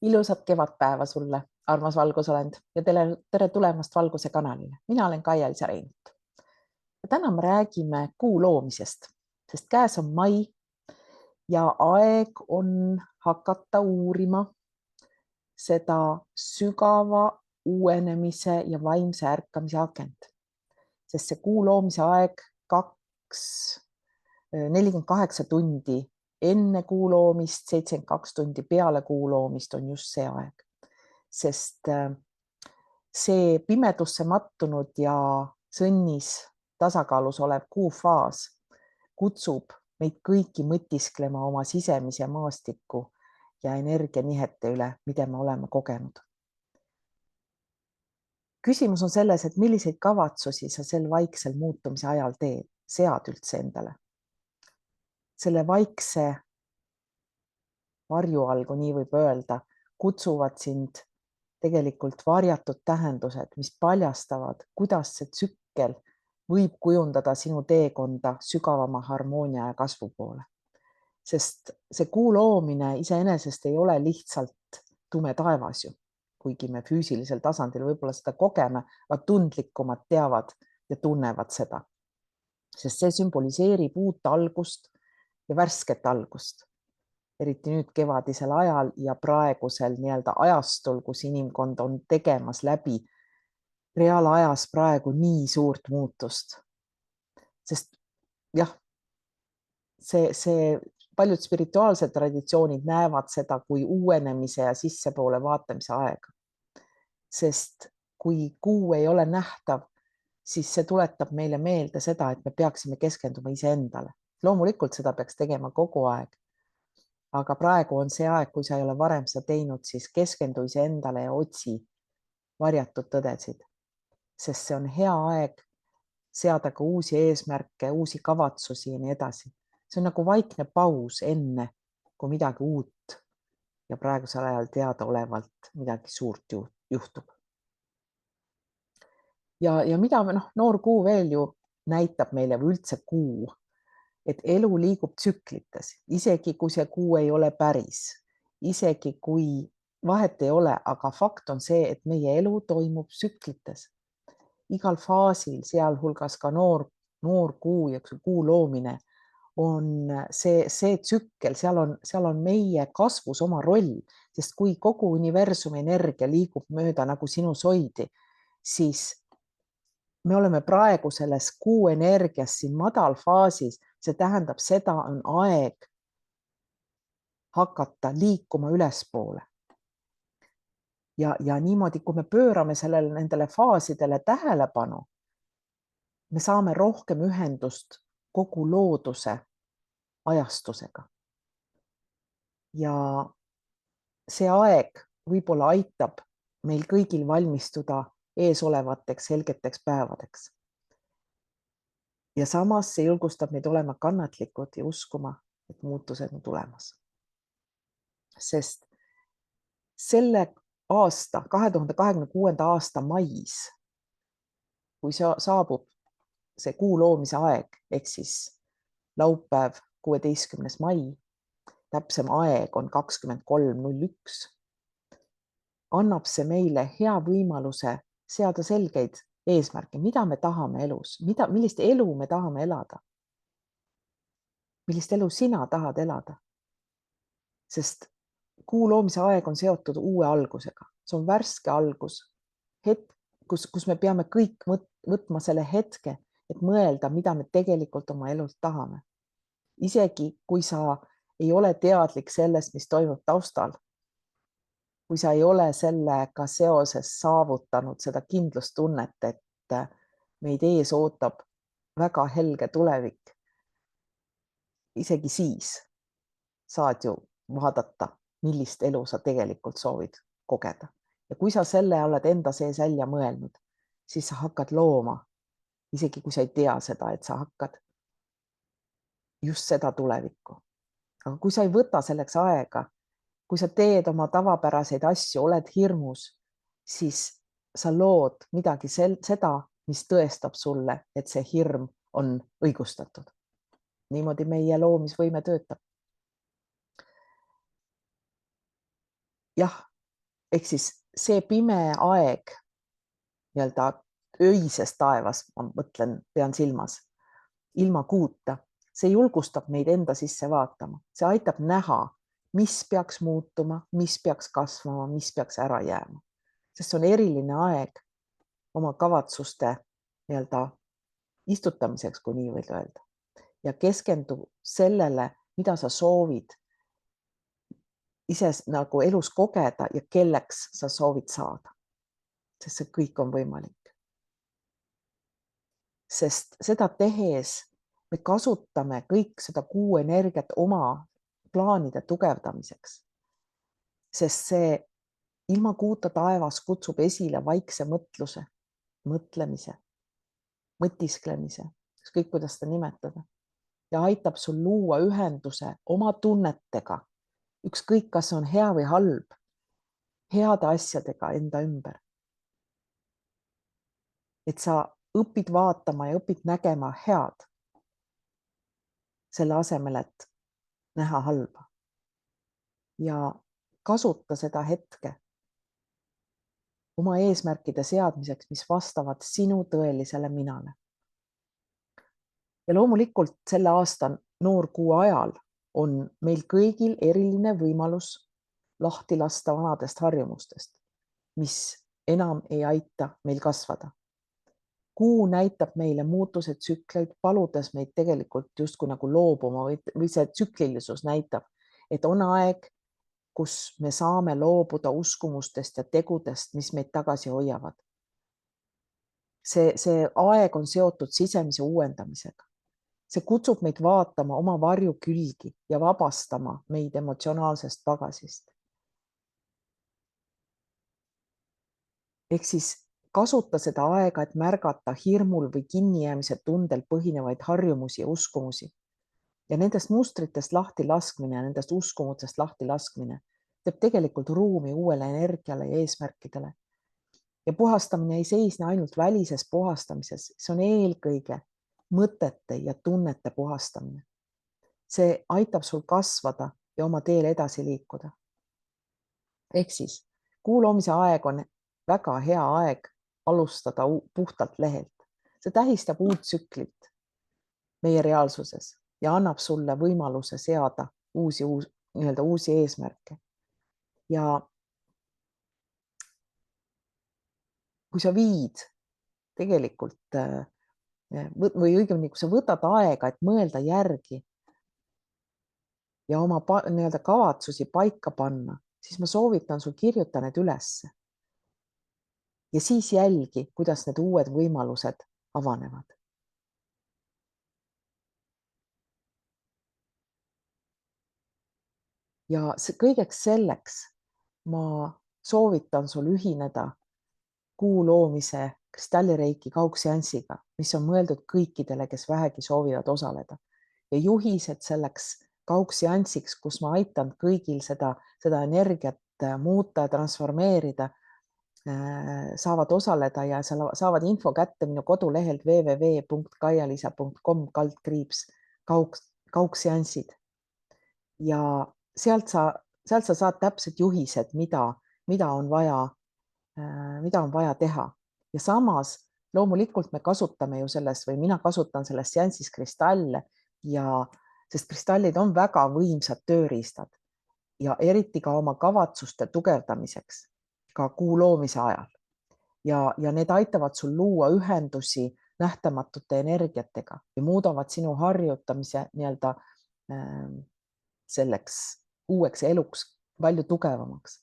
Ilusat kevadpäeva sulle, armas valgusolend ja tere tulemast Valguse kanalile. Mina olen Kaia-Liisa Reinut. Ja täna me räägime kuu loomisest, sest käes on mai ja aeg on hakata uurima seda sügava uuenemise ja vaimse ärkamise akent. Sest see kuu loomise aeg 48 tundi enne kuu loomist, 72 tundi peale kuu loomist on just see aeg. Sest see pimedusse mattunud ja sõnnis tasakaalus olev kuufaas kutsub meid kõiki mõtisklema oma sisemise maastiku ja energianihete üle, mida me oleme kogenud. Küsimus on selles, et milliseid kavatsusi sa sel vaiksel muutumise ajal sead üldse endale. Selle vaikse varju all, kui nii võib öelda, kutsuvad sind tegelikult varjatud tähendused, mis paljastavad, kuidas see tsükkel võib kujundada sinu teekonda sügavama harmoonia ja kasvu poole. Sest see kuu loomine iseenesest ei ole lihtsalt tume taevas ju, kuigi me füüsilisel tasandil võib-olla seda kogeme, aga tundlikumad teavad ja tunnevad seda. Sest see sümboliseerib uut algust ja värsket algust. Eriti nüüd kevadisel ajal ja praegusel nii-öelda ajastul, kus inimkond on tegemas läbi reaalajas praegu nii suurt muutust. Sest jah, see paljud spirituaalsed traditsioonid näevad seda kui uuenemise ja sissepoole vaatamise aega. Sest kui kuu ei ole nähtav, siis see tuletab meile meelde seda, et me peaksime keskenduma iseendale. Loomulikult seda peaks tegema kogu aeg. Aga praegu on see aeg, kui sa ei ole varem seda teinud, siis keskendu iseendale ja otsi varjatud tõdesid. Sest see on hea aeg seada ka uusi eesmärke, uusi kavatsusi ja nii edasi. See on nagu vaikne paus enne, kui midagi uut ja praegusel ajal teadaolevalt midagi suurt juhtub. Ja mida noor kuu veel ju näitab meile või üldse kuu, et elu liigub tsüklites, isegi kui see kuu ei ole päris, isegi kui vahet ei ole, aga fakt on see, et meie elu toimub tsüklites. Igal faasil, sealhulgas ka noor kuu ja kuu loomine on see tsükkel, seal on meie kasvus oma roll, sest kui kogu universumi energia liigub mööda nagu sinusoidi, siis me oleme praegu selles kuu energias siin madalfaasis, see tähendab seda on aeg hakata liikuma ülespoole. Ja niimoodi, kui me pöörame nendele faasidele tähelepanu, me saame rohkem ühendust kogu looduse ajastusega. Ja see aeg võib-olla aitab meil kõigil valmistuda eesolevateks helgeteks päevadeks. Ja samas see julgustab meid olema kannatlikud ja uskuma, et muutused on tulemas. Sest selle aasta, 2026. aasta mais, kui saabub see kuu loomise aeg, ehk siis laupäev 16. mai, täpsem aeg on 23.01, annab see meile hea võimaluse seada selgeid eesmärke, mida me tahame elus, millist elu me tahame elada. Millist elu sina tahad elada? Sest kuu loomise aeg on seotud uue algusega. See on värske algus, kus me peame kõik võtma selle hetke, et mõelda, mida me tegelikult oma elult tahame. Isegi kui sa ei ole teadlik sellest, mis toimub taustal, kui sa ei ole sellega seoses saavutanud seda kindlustunnet, et meid ees ootab väga helge tulevik, isegi siis saad ju vaadata, millist elu sa tegelikult soovid kogeda. Ja kui sa selle oled enda sees välja mõelnud, siis sa hakkad looma, isegi kui sa ei tea seda, et sa hakkad just seda tulevikku. Aga kui sa ei võta selleks aega, kui sa teed oma tavapäraseid asju, oled hirmus, siis sa lood midagi seda, mis tõestab sulle, et see hirm on õigustatud. Niimoodi meie loomisvõime töötab. Jah, ehk siis see pime aeg nii-öelda öises taevas, ma mõtlen, pean silmas, ilma kuuta, see julgustab meid enda sisse vaatama, see aitab näha, mis peaks muutuma, mis peaks kasvama, mis peaks ära jääma, sest see on eriline aeg oma kavatsuste nii-öelda istutamiseks, kui nii võib öelda, ja keskendu sellele, mida sa soovid ise nagu elus kogeda ja kelleks sa soovid saada, sest see kõik on võimalik. Sest seda tehes me kasutame kõik seda kuu energiat oma plaanide tugevdamiseks, sest see ilma kuuta taevas kutsub esile vaikse mõtluse, mõtlemise, mõtisklemise, ükskõik kuidas seda nimetada, ja aitab sul luua ühenduse oma tunnetega, ükskõik kas on hea või halb, heade asjadega enda ümber. Et sa õpid vaatama ja õpid nägema head, selle asemel, et näha halba. Ja kasuta seda hetke oma eesmärkide seadmiseks, mis vastavad sinu tõelisele minale. Ja loomulikult selle aasta noorkuu ajal on meil kõigil eriline võimalus lahti lasta vanadest harjumustest, mis enam ei aita meil kasvada. Kuu näitab meile muutuse tsükleid, paludes meid tegelikult justkui nagu loobuma või see tsüklilisus näitab, et on aeg, kus me saame loobuda uskumustest ja tegudest, mis meid tagasi hoiavad. See aeg on seotud sisemise uuendamisega. See kutsub meid vaatama oma varju külgi ja vabastama meid emotsionaalsest pagasist. Ehk siis kasuta seda aega, et märgata hirmul või kinnijäämise tundel põhinevaid harjumusi ja uskumusi. Ja nendest mustritest lahti laskmine, nendest uskumustest lahti laskmine teeb tegelikult ruumi uuele energiale ja eesmärkidele. Ja puhastamine ei seisne ainult välises puhastamises, see on eelkõige mõtete ja tunnete puhastamine. See aitab sul kasvada ja oma teel edasi liikuda. Ehk siis kuu loomise aeg on väga hea aeg alustada puhtalt lehelt. See tähistab uut tsüklit meie reaalsuses ja annab sulle võimaluse seada uusi eesmärke. Ja kui sa viid tegelikult või õigemini, kui sa võtad aega, et mõelda järgi ja oma nii-öelda kavatsusi paika panna, siis ma soovitan sul kirjuta need ülesse. Ja siis jälgi, kuidas need uued võimalused avanevad. Ja kõigeks selleks ma soovitan sul ühineda kuu loomise kristallireiki kaugseansiga, mis on mõeldud kõikidele, kes vähegi soovivad osaleda. Ja juhised selleks kaugseansiks, kus ma aitan kõigil seda energiat muuta ja transformeerida, saavad osaleda ja saavad info kätte minu kodulehelt www.kaialisa.com/kaugseansid. Ja sealt sa saad täpsed juhised, mida on vaja teha. Ja samas loomulikult me kasutame ju sellest või mina kasutan selles seansis kristalle ja sest kristallid on väga võimsad tööriistad ja eriti ka oma kavatsuste tugevdamiseks ka kuu loomise ajal. Ja need aitavad sul luua ühendusi nähtamatute energiatega ja muudavad sinu harjutamise nii-öelda selleks uueks eluks palju tugevamaks.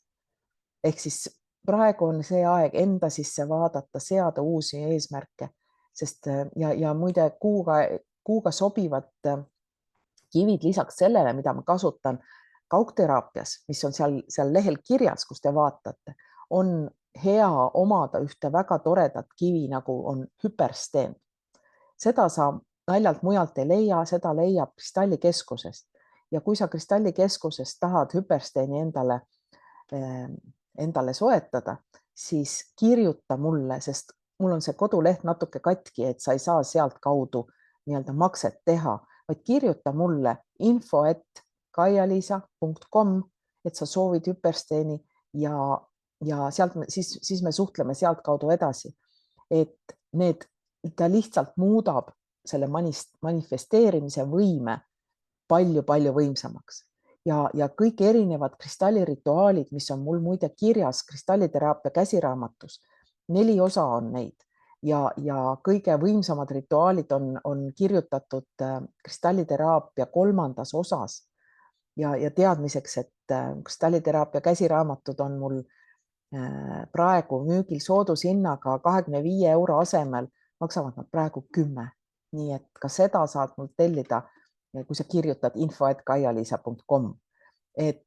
Ehk siis praegu on see aeg enda sisse vaadata, seada uusi eesmärke, sest ja muide kuuga sobivad kivid lisaks sellele, mida ma kasutan kaugteraapias, mis on seal lehel kirjas, kus te vaatate, on hea omada ühte väga toredat kivi, nagu on hüpersteen. Seda sa naljalt mujalt ei leia, seda leiab kristallikeskusest. Ja kui sa kristallikeskusest tahad hüpersteeni endale soetada, siis kirjuta mulle, sest mul on see koduleht natuke katki, et sa ei saa sealt kaudu nii-öelda makset teha, vaid kirjuta mulle info@kaialisa.com, et sa soovid hüpersteeni ja ja sealt siis me suhtleme sealtkaudu edasi, et ta lihtsalt muudab selle manifesteerimise võime palju-palju võimsamaks ja kõik erinevad kristallirituaalid, mis on mul muide kirjas kristalliteraapia käsiraamatus, 4 osa on neid ja kõige võimsamad rituaalid on kirjutatud kristalliteraapia 3. osas ja teadmiseks, et kristalliteraapia käsiraamatud on mul praegu müügil soodushinnaga 25 € asemel maksavad nad praegu 10. Nii et ka seda saad mul tellida, kui sa kirjutad info@kaia-liisa.com, et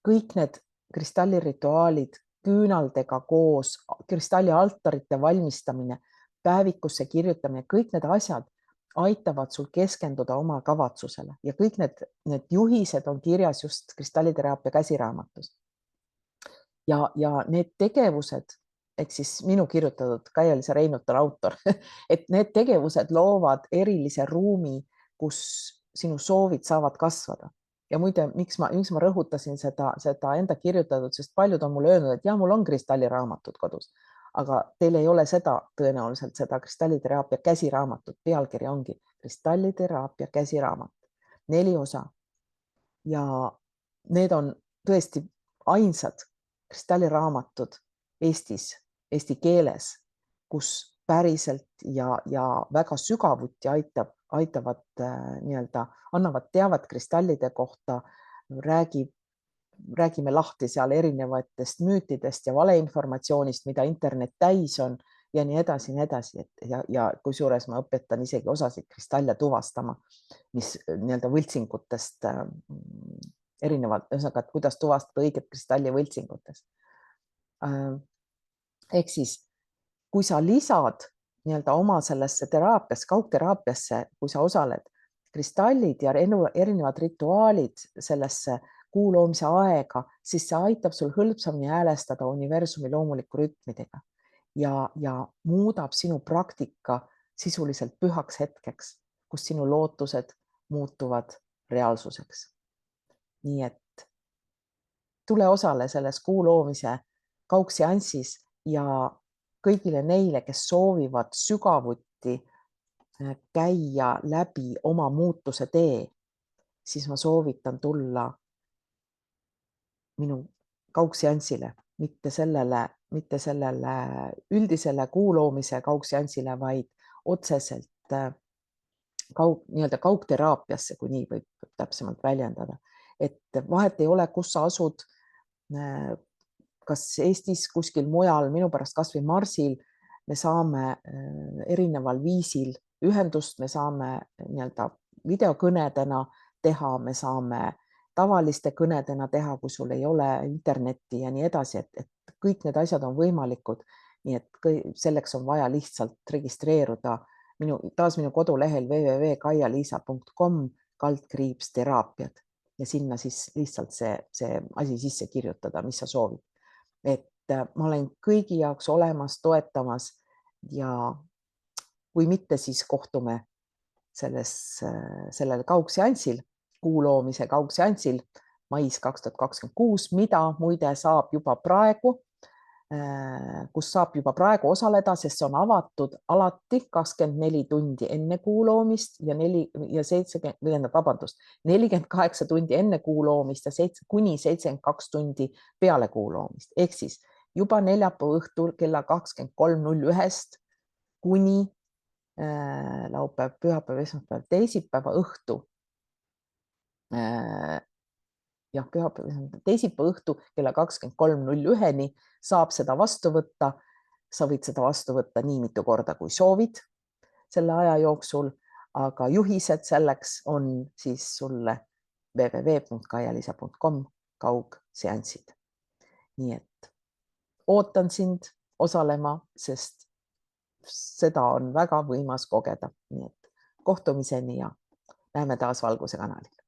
kõik need kristallirituaalid, küünaldega koos, kristallialtarite valmistamine, päevikusse kirjutamine, kõik need asjad aitavad sul keskenduda oma kavatsusele ja kõik need juhised on kirjas just kristalliteraapia käsiraamatus. Ja need tegevused, ehk siis minu kirjutatud, Kaia-Liisa Reinut on autor, et need tegevused loovad erilise ruumi, kus sinu soovid saavad kasvada. Ja muide, miks ma rõhutasin seda enda kirjutatud, sest paljud on mulle öelnud, et jah, mul on kristalliraamatud kodus, aga teil ei ole tõenäoliselt seda kristalliteraapia käsiraamatut, pealkiri ongi kristalliteraapia käsiraamat, 4 osa. Ja need on tõesti ainsad kristalliraamatud Eestis, eesti keeles, kus päriselt ja väga sügavuti aitavad annavad teavet kristallide kohta, räägime lahti seal erinevatest müütidest ja valeinformatsioonist, mida internet täis on ja nii edasi, ja kusjuures ma õpetan isegi osasid kristalle tuvastama, mis võltsingutest erinevalt, ühesõnaga, et kuidas tuvastada õiget kristalli võltsingutest. Ehk siis, kui sa lisad oma sellesse teraapiasse, kaugteraapiasse, kui sa osaled, kristallid ja erinevad rituaalid sellesse kuu loomise aega, siis see aitab sul hõlpsamini häälestada universumi loomuliku rütmidega ja muudab sinu praktika sisuliselt pühaks hetkeks, kus sinu lootused muutuvad reaalsuseks. Nii et tule osale selles kuu loomise kaugseanssis ja kõigile neile, kes soovivad sügavuti käia läbi oma muutuse tee, siis ma soovitan tulla minu kaugseansile, mitte sellele üldisele kuu loomise kaugseansile, vaid otseselt kaugteraapiasse, kui nii võib täpsemalt väljendada. Et vahet ei ole, kus sa asud, kas Eestis, kuskil mujal, minu pärast kas või Marsil, me saame erineval viisil ühendust, me saame videokõnedena teha, me saame tavaliste kõnedena teha, kui sul ei ole internetti ja nii edasi, et kõik need asjad on võimalikud. Nii et selleks on vaja lihtsalt registreeruda taas minu kodulehel www.kaia-liisa.com/teraapiad ja sinna siis lihtsalt see asi sisse kirjutada, mis sa soovid. Et ma olen kõigi jaoks olemas, toetamas ja kui mitte, siis kohtume sellel kaugseansil, kuu loomise kaugseansil mais 2026, mida muide saab juba praegu, kus saab juba praegu osaleda, sest see on avatud alati 24 tundi enne kuu loomist ja 48 tundi enne kuu loomist ja kuni 72 tundi peale kuu loomist. Ehk siis juba neljapäeva õhtul kella 23:01 kuni laupäev, pühapäev, esmaspäev, teisipäeva õhtu. Teisipäeva õhtu kella 23:01 saab seda vastu võtta. Sa võid seda vastu võtta nii mitu korda, kui soovid selle aja jooksul, aga juhised selleks on siis sulle www.kaia-liisa.com kaugseansid. Nii et ootan sind osalema, sest seda on väga võimas kogeda. Nii et kohtumiseni ja näeme taas Valguse kanalil.